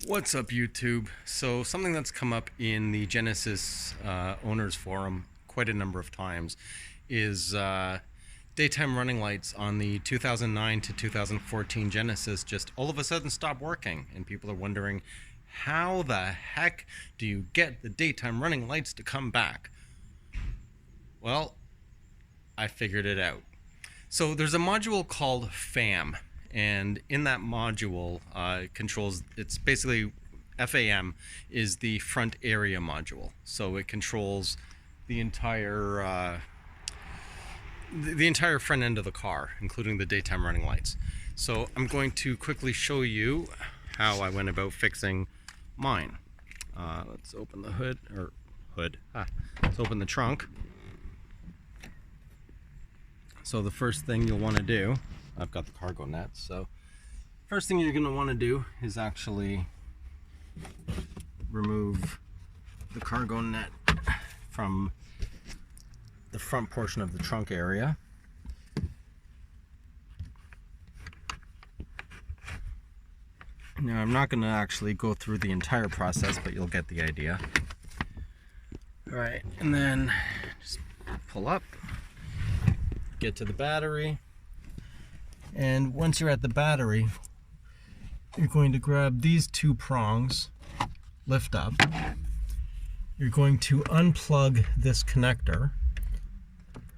What's up, YouTube? So something that's come up in the Genesis owners forum quite a number of times is daytime running lights on the 2009 to 2014 Genesis just all of a sudden stop working, and people are wondering, how the heck do you get the daytime running lights to come back? Well, I figured it out. So there's a module called FAM, and in that module it's basically FAM is the front area module. So it controls the entire front end of the car, including the daytime running lights. So I'm going to quickly show you how I went about fixing mine. Let's open the let's open the trunk. So the first thing you'll want to do, I've got the cargo net, so first thing you're going to want to do is actually remove the cargo net from the front portion of the trunk area. Now I'm not going to actually go through the entire process, but you'll get the idea. Alright, and then just pull up, get to the battery, and once you're at the battery, you're going to grab these two prongs, lift up. You're going to unplug this connector,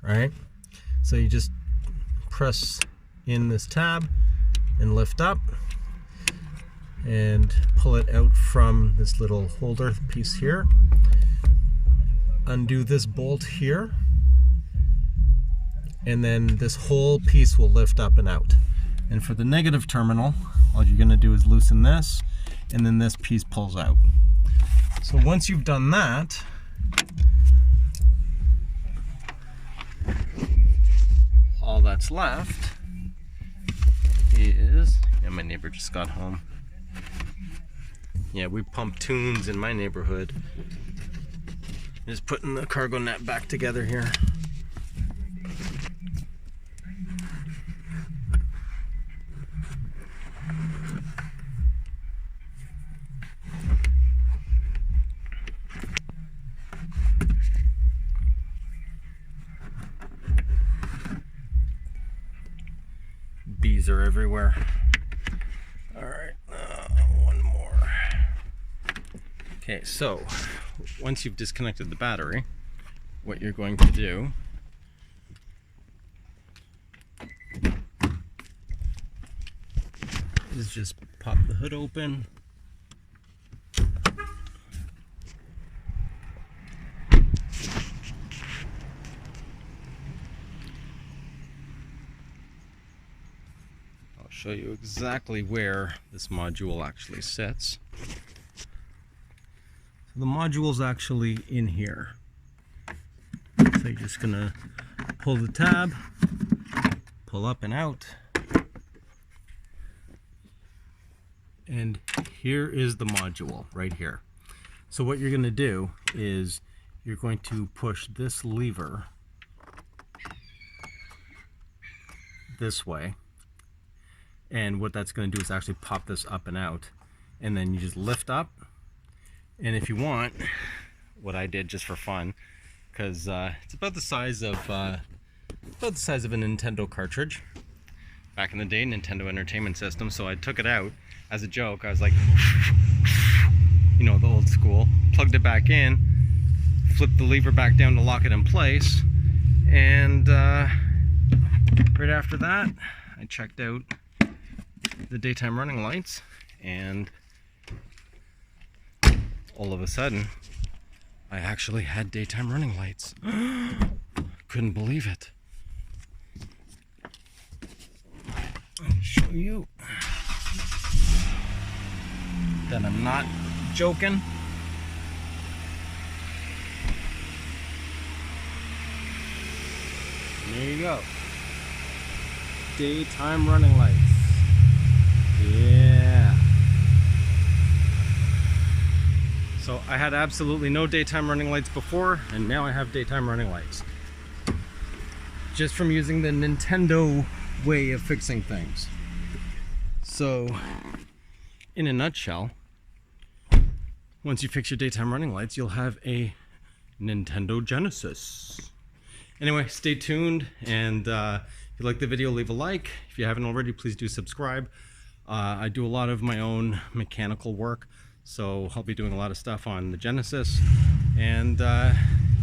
right? So you just press in this tab and lift up and pull it out from this little holder piece here. Undo this bolt here, and then this whole piece will lift up and out. And for the negative terminal, all you're going to do is loosen this, and then this piece pulls out. So once you've done that, all that's left is, my neighbor just got home. Yeah, we pump tunes in my neighborhood. Just putting the cargo net back together here. Bees are everywhere. All right, one more. Okay, so once you've disconnected the battery, what you're going to do is just pop the hood open. I'll show you exactly where this module actually sits. So the module's actually in here. So you're just gonna pull the tab, pull up and out, and here is the module right here. So what you're gonna do is you're going to push this lever this way, and what that's going to do is actually pop this up and out, and then you just lift up. And if you want, what I did just for fun, because it's about the size of a Nintendo cartridge back in the day, Nintendo Entertainment System. So I took it out as a joke. I was like, you know, the old school. Plugged it back in, flipped the lever back down to lock it in place, and right after that, I checked out the daytime running lights, and all of a sudden I actually had daytime running lights. Couldn't believe it. I'll show you that I'm not joking. There you go. Daytime running lights. Yeah. So I had absolutely no daytime running lights before, and now I have daytime running lights. Just from using the Nintendo way of fixing things. So, in a nutshell, once you fix your daytime running lights, you'll have a Nintendo Genesis. Anyway, stay tuned, and if you like the video, leave a like. If you haven't already, please do subscribe. I do a lot of my own mechanical work, so I'll be doing a lot of stuff on the Genesis. And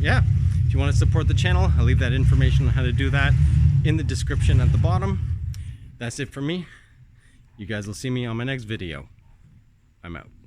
yeah, if you want to support the channel, I'll leave that information on how to do that in the description at the bottom. That's it for me. You guys will see me on my next video. I'm out.